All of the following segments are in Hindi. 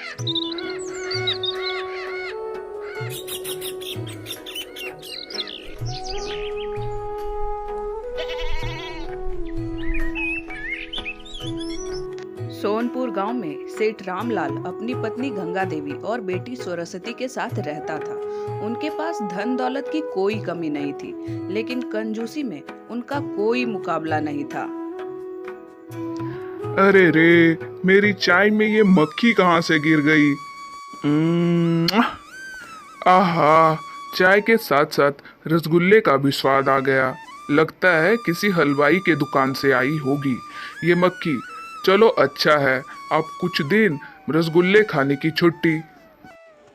सोनपुर गांव में सेठ रामलाल अपनी पत्नी गंगा देवी और बेटी सरस्वती के साथ रहता था। उनके पास धन दौलत की कोई कमी नहीं थी, लेकिन कंजूसी में उनका कोई मुकाबला नहीं था। अरे रे, मेरी चाय में ये मक्खी कहाँ से गिर गई। आहा, चाय के साथ साथ रसगुल्ले का भी स्वाद आ गया। लगता है किसी हलवाई के दुकान से आई होगी ये मक्खी। चलो अच्छा है, अब कुछ दिन रसगुल्ले खाने की छुट्टी।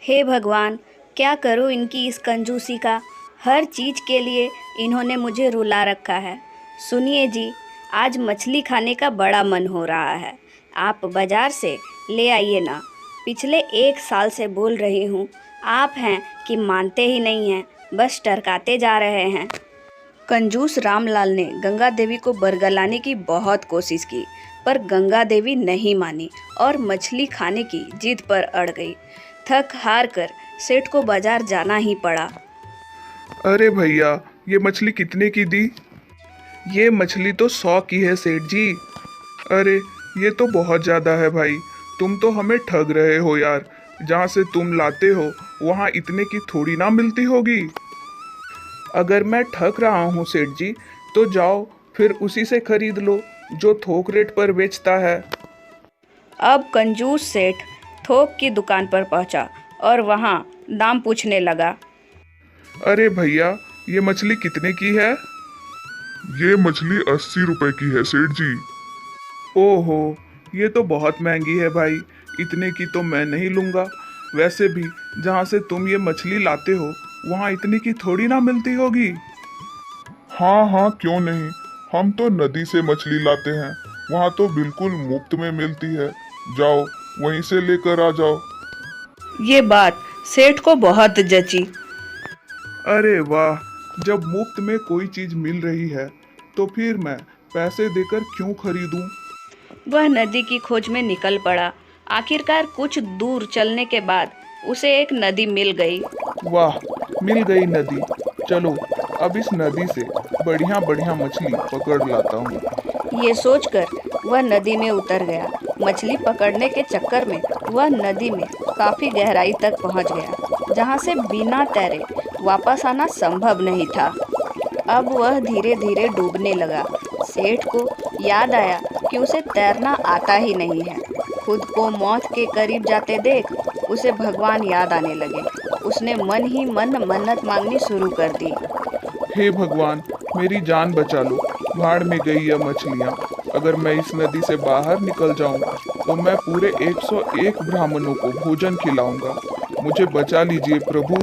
हे भगवान, क्या करूं इनकी इस कंजूसी का। हर चीज़ के लिए इन्होंने मुझे रुला रखा है। सुनिए जी, आज मछली खाने का बड़ा मन हो रहा है, आप बाज़ार से ले आइए ना। पिछले 1 साल से बोल रही हूँ, आप हैं कि मानते ही नहीं हैं, बस टरकाते जा रहे हैं। कंजूस रामलाल ने गंगा देवी को बरगलाने की बहुत कोशिश की, पर गंगा देवी नहीं मानी और मछली खाने की जिद पर अड़ गई। थक हार कर सेठ को बाजार जाना ही पड़ा। अरे भैया, ये मछली कितने की दी? ये मछली तो 100 की है सेठ जी। अरे ये तो बहुत ज़्यादा है भाई, तुम तो हमें ठग रहे हो यार। जहाँ से तुम लाते हो वहाँ इतने की थोड़ी ना मिलती होगी। अगर मैं ठग रहा हूँ सेठ जी, तो जाओ फिर उसी से खरीद लो जो थोक रेट पर बेचता है। अब कंजूस सेठ थोक की दुकान पर पहुंचा और वहां दाम पूछने लगा। अरे भैया, ये मछली कितने की है? ये मछली 80 रुपए की है सेठ जी। ओहो, ये तो बहुत महंगी है भाई, इतने की तो मैं नहीं लूँगा। वैसे भी जहाँ से तुम ये मछली लाते हो वहाँ इतनी की थोड़ी ना मिलती होगी। हाँ हाँ, क्यों नहीं, हम तो नदी से मछली लाते हैं, वहाँ तो बिल्कुल मुफ्त में मिलती है। जाओ वहीं से लेकर आ जाओ। ये बात सेठ को बहुत जची। अरे वाह, जब मुफ्त में कोई चीज़ मिल रही है तो फिर मैं पैसे देकर क्यों खरीदूं? वह नदी की खोज में निकल पड़ा। आखिरकार कुछ दूर चलने के बाद उसे एक नदी मिल गई। वाह, मिल गई नदी। चलो अब इस नदी से बढ़िया बढ़िया मछली पकड़ लाता हूँ। ये सोचकर वह नदी में उतर गया। मछली पकड़ने के चक्कर में वह नदी में काफी गहराई तक पहुंच गया, जहां से बिना तैरे वापस आना संभव नहीं था। अब वह धीरे धीरे डूबने लगा। सेठ को याद आया कि उसे तैरना आता ही नहीं है। खुद को मौत के करीब जाते देख उसे भगवान याद आने लगे। उसने मन ही मन मन्नत मांगनी शुरू कर दी। हे भगवान, मेरी जान बचा लो, भाड़ में गई यह मछलियाँ। अगर मैं इस नदी से बाहर निकल जाऊं तो मैं पूरे 101 ब्राह्मणों को भोजन खिलाऊंगा। मुझे बचा लीजिए प्रभु।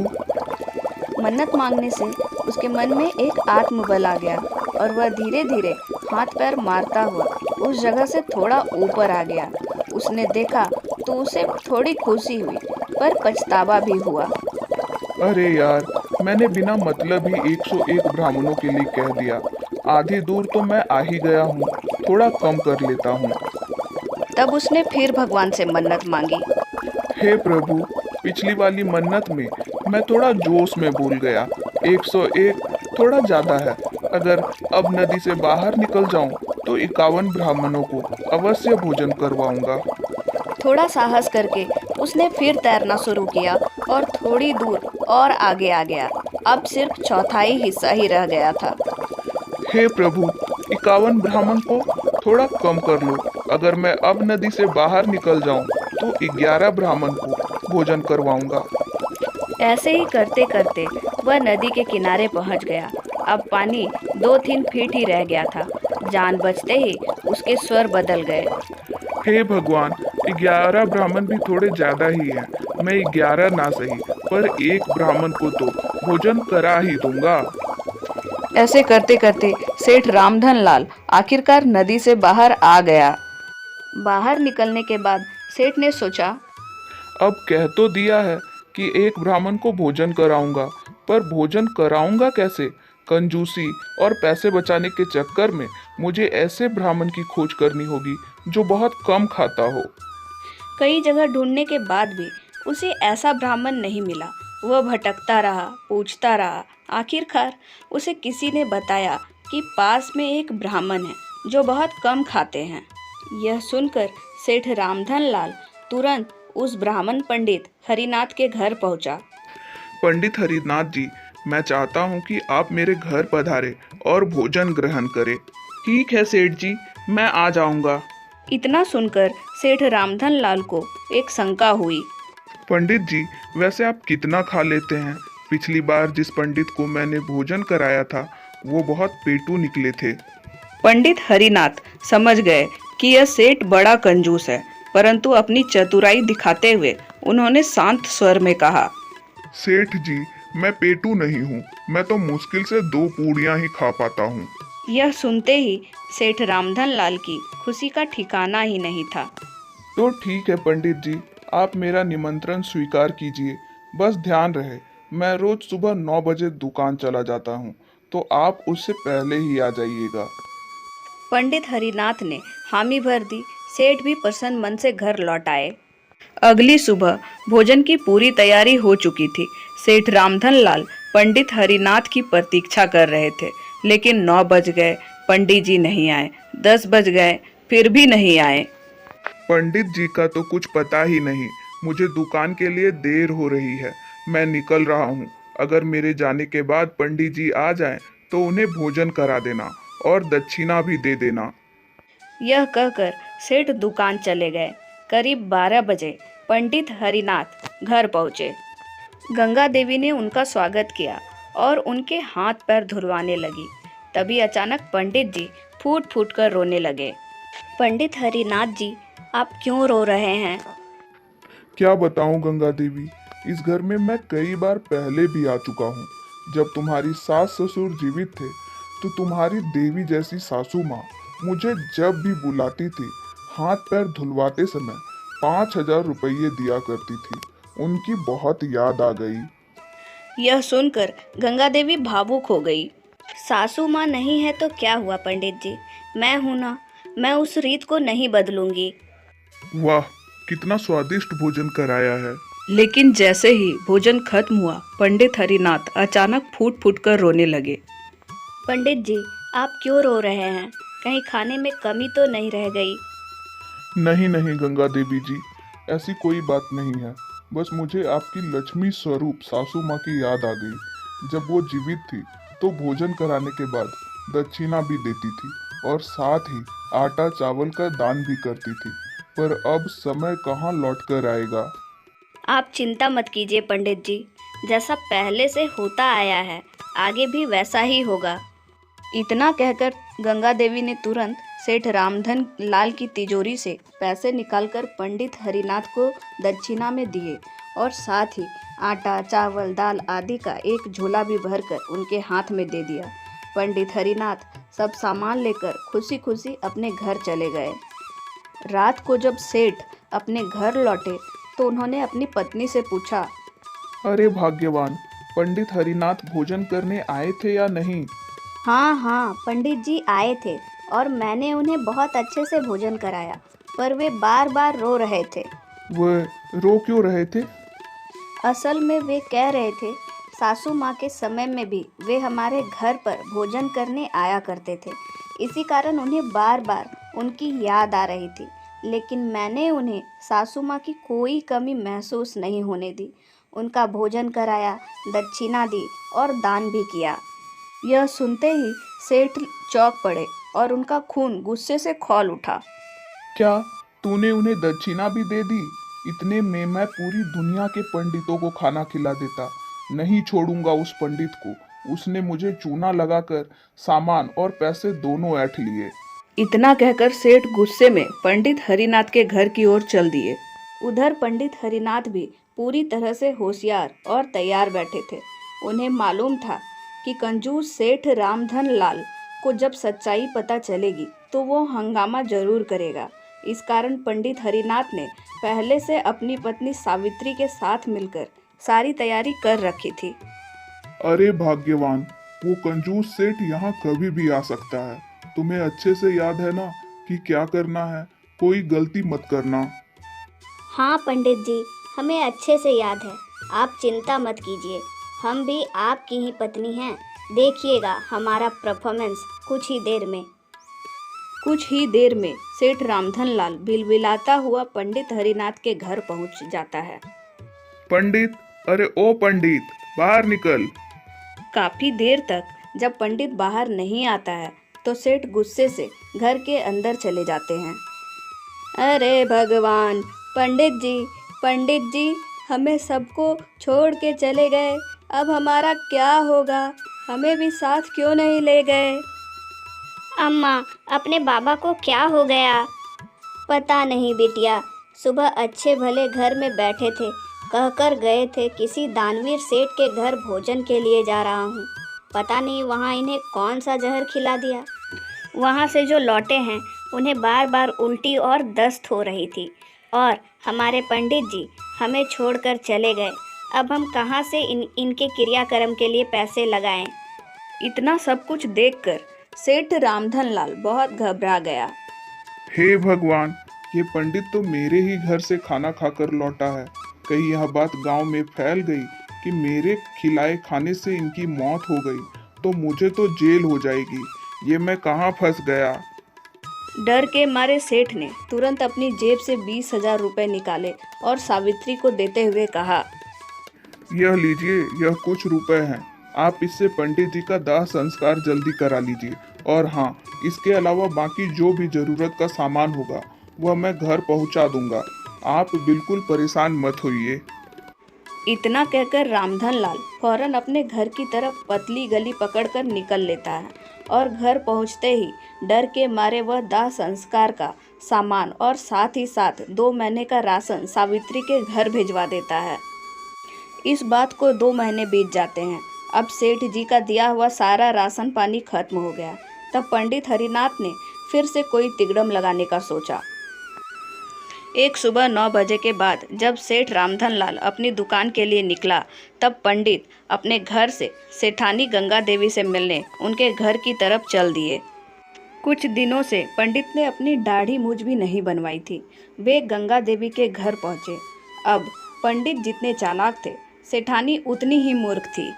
मन्नत मांगने से उसके मन में एक आत्मबल आ गया और वह धीरे धीरे हाथ पैर मारता हुआ उस जगह से थोड़ा ऊपर आ गया। उसने देखा तो उसे थोड़ी खुशी हुई, पर पछतावा भी हुआ। अरे यार, मैंने बिना मतलब ही 101 ब्राह्मणों के लिए कह दिया। आधी दूर तो मैं आ ही गया हूँ, थोड़ा कम कर लेता हूँ। तब उसने फिर भगवान से मन्नत मांगी। हे प्रभु, पिछली वाली मन्नत में मैं थोड़ा जोश में बोल गया। 101 थोड़ा ज़्यादा है। अगर अब नदी से बाहर निकल जाऊं तो 51 ब्राह्मणों को अवश्य भोजन करवाऊंगा। थोड़ा साहस करके उसने फिर तैरना शुरू किया और थोड़ी दूर और आगे आ गया। अब सिर्फ चौथाई हिस्सा ही रह गया था। हे प्रभु, 51 ब्राह्मण को थोड़ा कम कर लो। अगर मैं अब नदी से बाहर निकल जाऊं तो 11 ब्राह्मण को भोजन करवाऊंगा। ऐसे ही करते करते वह नदी के किनारे पहुंच गया। अब पानी 2-3 फीट ही रह गया था। जान बचते ही उसके स्वर बदल गए। हे भगवान, 11 ब्राह्मण भी थोड़े ज्यादा ही हैं। मैं 11 ना सही, पर एक ब्राह्मण को तो भोजन करा ही दूंगा। ऐसे करते करते सेठ रामधन लाल आखिरकार नदी से बाहर आ गया। बाहर निकलने के बाद सेठ ने सोचा, अब कह तो दिया है कि एक ब्राह्मण को भोजन कराऊंगा, पर भोजन कराऊंगा कैसे? कंजूसी और पैसे बचाने के चक्कर में मुझे ऐसे ब्राह्मण की खोज करनी होगी जो बहुत कम खाता हो। कई जगह ढूंढने के बाद भी उसे ऐसा ब्राह्मण नहीं मिला। वह भटकता रहा, पूछता रहा। आखिरकार उसे किसी ने बताया कि पास में एक ब्राह्मण है जो बहुत कम खाते हैं। यह सुनकर सेठ रामधन लाल तुरंत उस ब्राह्मण पंडित हरिनाथ के घर पहुंचा। पंडित हरिनाथ जी, मैं चाहता हूँ कि आप मेरे घर पधारे और भोजन ग्रहण करें। ठीक है सेठ जी, मैं आ जाऊँगा। इतना सुनकर सेठ रामधन लाल को एक शंका हुई। पंडित जी, वैसे आप कितना खा लेते हैं? पिछली बार जिस पंडित को मैंने भोजन कराया था वो बहुत पेटू निकले थे। पंडित हरिनाथ समझ गए कि यह सेठ बड़ा कंजूस है, परंतु अपनी चतुराई दिखाते हुए उन्होंने शांत स्वर में कहा, सेठ जी, मैं पेटू नहीं हूँ, मैं तो मुश्किल से 2 पूड़ियाँ ही खा पाता हूँ। यह सुनते ही सेठ रामधन लाल की खुशी का ठिकाना ही नहीं था। तो ठीक है पंडित जी, आप मेरा निमंत्रण स्वीकार कीजिए। बस ध्यान रहे, मैं रोज सुबह 9 बजे दुकान चला जाता हूँ, तो आप उससे पहले ही आ जाइएगा। पंडित हरिनाथ ने हामी भर दी। सेठ भी प्रसन्न मन से घर लौट आए। अगली सुबह भोजन की पूरी तैयारी हो चुकी थी। सेठ रामधन लाल पंडित हरिनाथ की प्रतीक्षा कर रहे थे, लेकिन 9 बज गए, पंडित जी नहीं आए। 10 बज गए, फिर भी नहीं आए। पंडित जी का तो कुछ पता ही नहीं। मुझे दुकान के लिए देर हो रही है, मैं निकल रहा हूँ। अगर मेरे जाने के बाद पंडित जी आ जाएं, तो उन्हें भोजन करा देना और दक्षिणा भी दे देना। यह कहकर सेठ दुकान चले गए। करीब 12 बजे पंडित हरिनाथ घर पहुँचे। गंगा देवी ने उनका स्वागत किया और उनके हाथ पैर धुलवाने लगी। तभी अचानक पंडित जी फूट फूट कर रोने लगे। पंडित हरिनाथ जी, आप क्यों रो रहे हैं? क्या बताऊं गंगा देवी, इस घर में मैं कई बार पहले भी आ चुका हूँ। जब तुम्हारी सास ससुर जीवित थे तो तुम्हारी देवी जैसी सासू माँ मुझे जब भी बुलाती थी, हाथ पैर धुलवाते समय 5,000 रुपये दिया करती थी। उनकी बहुत याद आ गई। यह सुनकर गंगा देवी भावुक हो गई। सासू माँ नहीं है तो क्या हुआ पंडित जी, मैं हूँ ना, मैं उस रीत को नहीं बदलूंगी। वाह, कितना स्वादिष्ट भोजन कराया है। लेकिन जैसे ही भोजन खत्म हुआ, पंडित हरिनाथ अचानक फूट फूट कर रोने लगे। पंडित जी, आप क्यों रो रहे हैं? कहीं खाने में कमी तो नहीं रह गई? नहीं नहीं गंगा देवी जी, ऐसी कोई बात नहीं है। बस मुझे आपकी लक्ष्मी स्वरूप सासू माँ की याद आ गई। जब वो जीवित थी तो भोजन कराने के बाद दक्षिणा भी देती थी और साथ ही आटा चावल का दान भी करती थी। पर अब समय कहाँ लौट कर आएगा। आप चिंता मत कीजिए पंडित जी, जैसा पहले से होता आया है आगे भी वैसा ही होगा। इतना कहकर गंगा देवी ने तुरंत सेठ रामधन लाल की तिजोरी से पैसे निकालकर पंडित हरिनाथ को दक्षिणा में दिए और साथ ही आटा, चावल, दाल आदि का एक झोला भी भरकर उनके हाथ में दे दिया। पंडित हरिनाथ सब सामान लेकर खुशी खुशी अपने घर चले गए। रात को जब सेठ अपने घर लौटे तो उन्होंने अपनी पत्नी से पूछा, अरे भाग्यवान, पंडित हरिनाथ भोजन करने आए थे या नहीं? हाँ हाँ, पंडित जी आए थे और मैंने उन्हें बहुत अच्छे से भोजन कराया, पर वे बार बार रो रहे थे। वह रो क्यों रहे थे? असल में वे कह रहे थे, सासू माँ के समय में भी वे हमारे घर पर भोजन करने आया करते थे, इसी कारण उन्हें बार बार उनकी याद आ रही थी। लेकिन मैंने उन्हें सासू माँ की कोई कमी महसूस नहीं होने दी। उनका भोजन कराया, दक्षिणा दी और दान भी किया। यह सुनते ही सेठ चौंक पड़े और उनका खून गुस्से से खौल उठा। क्या तूने उन्हें दक्षिणा भी दे दी? इतने में मैं पूरी दुनिया के पंडितों को खाना खिला देता। नहीं छोड़ूंगा उस पंडित को। उसने मुझे चूना लगाकर सामान और पैसे दोनों ऐंठ लिए। इतना कहकर सेठ गुस्से में पंडित हरिनाथ के घर की ओर चल दिए। उधर पंडित हरिनाथ भी पूरी तरह से होशियार और तैयार बैठे थे। उन्हें मालूम था कि कंजूस सेठ रामधन लाल को जब सच्चाई पता चलेगी तो वो हंगामा जरूर करेगा। इस कारण पंडित हरिनाथ ने पहले से अपनी पत्नी सावित्री के साथ मिलकर सारी तैयारी कर रखी थी। अरे भाग्यवान, वो कंजूस सेठ यहाँ कभी भी आ सकता है। तुम्हें अच्छे से याद है ना कि क्या करना है? कोई गलती मत करना। हाँ पंडित जी, हमें अच्छे से याद है। आप चिंता मत कीजिए, हम भी आपकी ही पत्नी हैं। देखिएगा हमारा परफॉर्मेंस कुछ ही देर में सेठ रामधन लाल बिलबिलाता हुआ पंडित हरिनाथ के घर पहुंच जाता है। पंडित, अरे ओ पंडित, बाहर निकल। काफी देर तक जब पंडित बाहर नहीं आता है तो सेठ गुस्से से घर के अंदर चले जाते हैं। अरे भगवान, पंडित जी हमें सबको छोड़ के चले गए, अब हमारा क्या होगा? हमें भी साथ क्यों नहीं ले गए? अम्मा, अपने बाबा को क्या हो गया? पता नहीं बिटिया, सुबह अच्छे भले घर में बैठे थे, कहकर गए थे किसी दानवीर सेठ के घर भोजन के लिए जा रहा हूँ। पता नहीं वहाँ इन्हें कौन सा जहर खिला दिया। वहाँ से जो लौटे हैं उन्हें बार बार उल्टी और दस्त हो रही थी, और हमारे पंडित जी हमें छोड़कर चले गए। अब हम कहाँ से इनके क्रियाक्रम के लिए पैसे लगाएं? इतना सब कुछ देखकर सेठ रामधन लाल बहुत घबरा गया। हे भगवान, ये पंडित तो मेरे ही घर से खाना खाकर लौटा है। कहीं यह बात गांव में फैल गई कि मेरे खिलाए खाने से इनकी मौत हो गई तो मुझे तो जेल हो जाएगी। ये मैं कहाँ फंस गया। डर के मारे सेठ ने तुरंत अपनी जेब से 20,000 रुपए निकाले और सावित्री को देते हुए कहा, यह लीजिए, यह कुछ रुपए हैं। आप इससे पंडित जी का दाह संस्कार जल्दी करा लीजिए। और हाँ, इसके अलावा बाकी जो भी जरूरत का सामान होगा वह मैं घर पहुंचा दूंगा। आप बिल्कुल परेशान मत होइए। इतना कहकर रामधन लाल फौरन अपने घर की तरफ पतली गली पकड़कर निकल लेता है और घर पहुंचते ही डर के मारे वह दाह संस्कार का सामान और साथ ही साथ 2 महीने का राशन सावित्री के घर भिजवा देता है। इस बात को 2 महीने बीत जाते हैं। अब सेठ जी का दिया हुआ सारा राशन पानी खत्म हो गया। तब पंडित हरिनाथ ने फिर से कोई तिगड़म लगाने का सोचा। एक सुबह 9 बजे के बाद जब सेठ रामधन लाल अपनी दुकान के लिए निकला, तब पंडित अपने घर से सेठानी गंगा देवी से मिलने उनके घर की तरफ चल दिए। कुछ दिनों से पंडित ने अपनी दाढ़ी मूछ भी नहीं बनवाई थी। वे गंगा देवी के घर पहुँचे। अब पंडित जितने चालाक थे, सेठानी उतनी ही मूर्ख थी।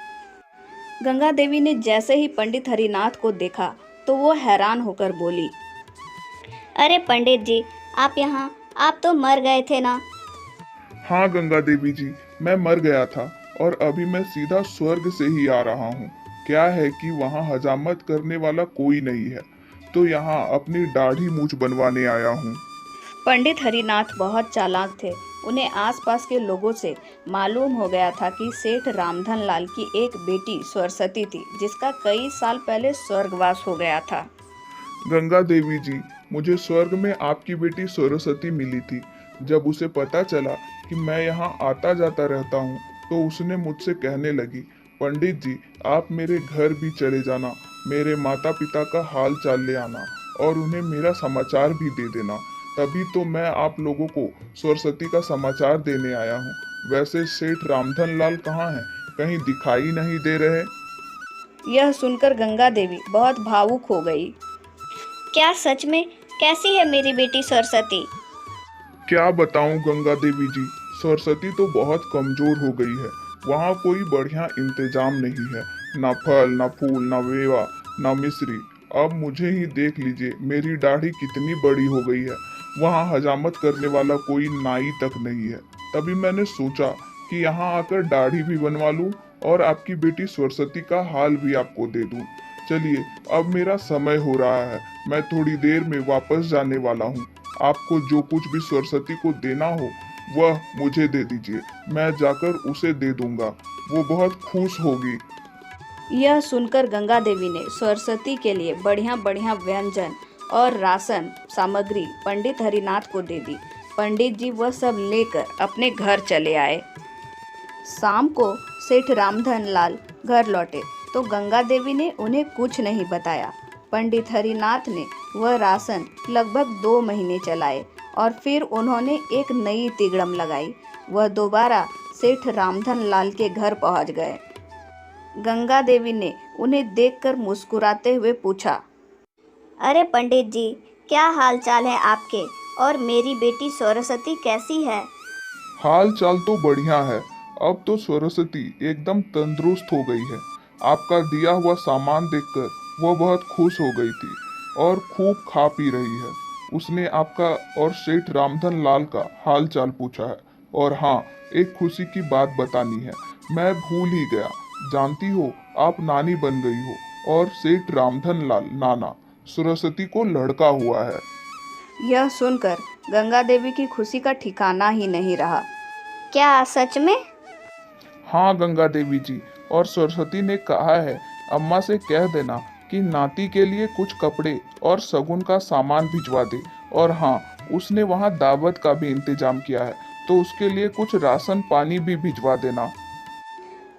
गंगा देवी ने जैसे ही पंडित हरिनाथ को देखा तो वो हैरान होकर बोली, अरे पंडित जी, आप यहाँ? आप तो मर गए थे ना? हाँ गंगा देवी जी, मैं मर गया था और अभी मैं सीधा स्वर्ग से ही आ रहा हूँ। क्या है कि वहाँ हजामत करने वाला कोई नहीं है, तो यहाँ अपनी दाढ़ी मूछ बनवाने आया हूँ। पंडित हरिनाथ बहुत चालाक थे। उन्हें आसपास के लोगों से मालूम हो गया था कि सेठ रामधन लाल की एक बेटी सरस्वती थी, जिसका कई साल पहले स्वर्गवास हो गया था। गंगा देवी जी, मुझे स्वर्ग में आपकी बेटी सरस्वती मिली थी। जब उसे पता चला कि मैं यहाँ आता जाता रहता हूँ तो उसने मुझसे कहने लगी, पंडित जी आप मेरे घर भी चले जाना, मेरे माता पिता का हाल चाल ले आना और उन्हें मेरा समाचार भी दे देना। तभी तो मैं आप लोगों को सरस्वती का समाचार देने आया हूँ। वैसे सेठ रामधन लाल कहाँ हैं? कहीं दिखाई नहीं दे रहे। यह सुनकर गंगा देवी बहुत भावुक हो गई। क्या सच में? कैसी है मेरी बेटी सरस्वती? क्या बताऊं गंगा देवी जी, सरस्वती तो बहुत कमजोर हो गई है। वहाँ कोई बढ़िया इंतजाम नहीं है, ना फल ना फूल ना मेवा ना मिश्री। अब मुझे ही देख लीजिए, मेरी दाढ़ी कितनी बड़ी हो गई है। वहाँ हजामत करने वाला कोई नाई तक नहीं है। तभी मैंने सोचा कि यहाँ आकर दाढ़ी भी बनवा लूं और आपकी बेटी सरस्वती का हाल भी आपको दे दूं। चलिए, अब मेरा समय हो रहा है, मैं थोड़ी देर में वापस जाने वाला हूँ। आपको जो कुछ भी सरस्वती को देना हो वह मुझे दे दीजिए, मैं जाकर उसे दे दूंगा, वो बहुत खुश होगी। यह सुनकर गंगा देवी ने सरस्वती के लिए बढ़िया बढ़िया व्यंजन और राशन सामग्री पंडित हरिनाथ को दे दी। पंडित जी वह सब लेकर अपने घर चले आए। शाम को सेठ रामधन लाल घर लौटे तो गंगा देवी ने उन्हें कुछ नहीं बताया। पंडित हरिनाथ ने वह राशन लगभग 2 महीने चलाए और फिर उन्होंने एक नई तिगड़म लगाई। वह दोबारा सेठ रामधन लाल के घर पहुंच गए। गंगा देवी ने उन्हें देखकर मुस्कुराते हुए पूछा, अरे पंडित जी, क्या हाल चाल है आपके? और मेरी बेटी सरस्वती कैसी है? हाल चाल तो बढ़िया है। अब तो सरस्वती एकदम तंदुरुस्त हो गई है। आपका दिया हुआ सामान देखकर वह बहुत खुश हो गई थी और खूब खा पी रही है। उसने आपका और सेठ रामधन लाल का हाल चाल पूछा है। और हाँ, एक खुशी की बात बतानी है, मैं भूल ही गया। जानती हो, आप नानी बन गई हो और सेठ रामधन लाल नाना सरस्वती को लड़का हुआ है। यह सुनकर गंगा देवी की खुशी का ठिकाना ही नहीं रहा। क्या सच में? हाँ गंगा देवी जी, और सरस्वती ने कहा है अम्मा से कह देना कि नाती के लिए कुछ कपड़े और शगुन का सामान भिजवा दे। और हाँ, उसने वहाँ दावत का भी इंतजाम किया है, तो उसके लिए कुछ राशन पानी भी भिजवा देना।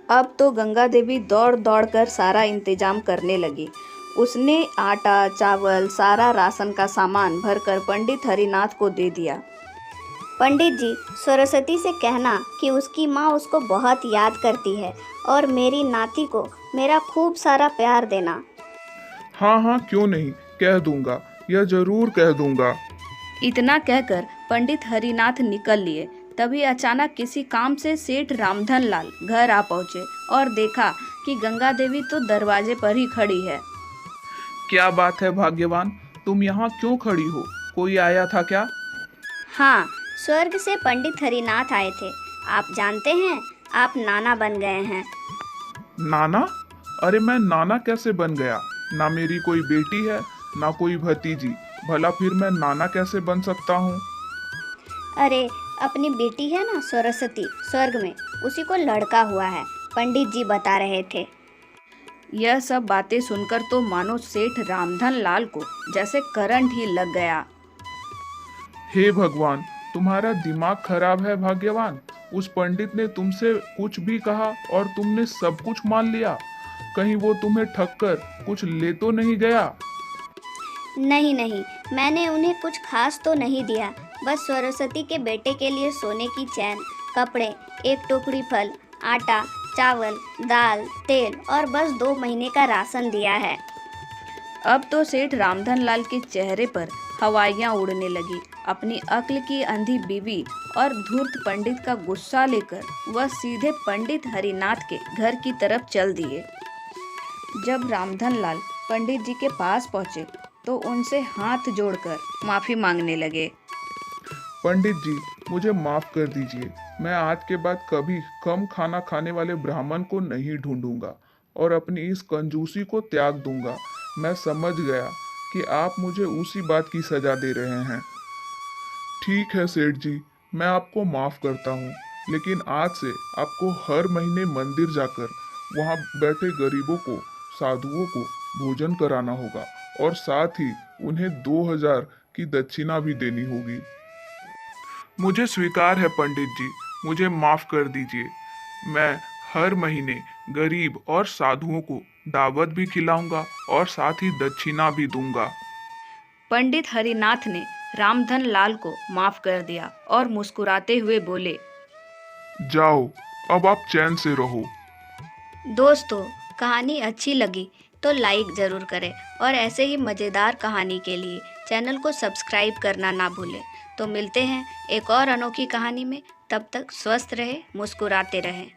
अब तो गंगा देवी दौड़ दौड़ कर सारा इंतजाम करने लगी। उसने आटा, चावल, सारा राशन का सामान भरकर पंडित हरिनाथ को दे दिया। पंडित जी, सरस्वती से कहना कि उसकी माँ उसको बहुत याद करती है और मेरी नाती को मेरा खूब सारा प्यार देना। हाँ हाँ, क्यों नहीं, कह दूंगा, यह जरूर कह दूंगा। इतना कहकर पंडित हरिनाथ निकल लिए। तभी अचानक किसी काम से सेठ रामधन लाल घर आ पहुंचे और देखा कि गंगा देवी तो दरवाजे पर ही खड़ी है। क्या बात है भाग्यवान, तुम यहाँ क्यों खड़ी हो? कोई आया था क्या? हाँ, स्वर्ग से पंडित हरिनाथ आए थे। आप जानते हैं, आप नाना बन गए हैं। नाना? अरे मैं नाना कैसे बन गया? ना मेरी कोई बेटी है, ना कोई भतीजी, भला फिर मैं नाना कैसे बन सकता हूँ? अरे, अपनी बेटी है ना सरस्वती, स्वर्ग में उसी को लड़का हुआ है, पंडित जी बता रहे थे। यह सब बातें सुनकर तो मानो सेठ रामधन लाल को जैसे करंट ही लग गया। हे भगवान, तुम्हारा दिमाग खराब है भाग्यवान। उस पंडित ने तुमसे कुछ भी कहा और तुमने सब कुछ मान लिया। कहीं वो तुम्हें ठग कर कुछ ले तो नहीं गया? नहीं नहीं, मैंने उन्हें कुछ खास तो नहीं दिया। बस सरस्वती के बेटे के लिए सोने की चैन, कपड़े, एक टोकरी फल, आटा, चावल, दाल, तेल और बस 2 महीने का राशन दिया है। अब तो सेठ रामधन लाल के चेहरे पर हवाइयाँ उड़ने लगी। अपनी अक्ल की अंधी बीवी और धूर्त पंडित का गुस्सा लेकर वह सीधे पंडित हरिनाथ के घर की तरफ चल दिए। जब रामधन लाल पंडित जी के पास पहुंचे तो उनसे हाथ जोड़कर माफी मांगने लगे। पंडित जी, मुझे माफ कर दीजिए। मैं आज के बाद कभी कम खाना खाने वाले ब्राह्मण को नहीं ढूंढूंगा और अपनी इस कंजूसी को त्याग दूंगा। मैं समझ गया कि आप मुझे उसी बात की सजा दे रहे हैं। ठीक है सेठ जी, मैं आपको माफ करता हूँ, लेकिन आज से आपको हर महीने मंदिर जाकर वहाँ बैठे गरीबों को, साधुओं को भोजन कराना होगा और साथ ही उन्हें 2000 की दक्षिणा भी देनी होगी। मुझे स्वीकार है पंडित जी, मुझे माफ कर दीजिए। मैं हर महीने गरीब और साधुओं को दावत भी खिलाऊंगा और साथ ही दक्षिणा भी दूंगा। पंडित हरिनाथ ने रामधन लाल को माफ कर दिया और मुस्कुराते हुए बोले, जाओ, अब आप चैन से रहो। दोस्तों, कहानी अच्छी लगी तो लाइक ज़रूर करें और ऐसे ही मज़ेदार कहानी के लिए चैनल को सब्सक्राइब करना ना भूलें। तो मिलते हैं एक और अनोखी कहानी में। तब तक स्वस्थ रहे, मुस्कुराते रहें।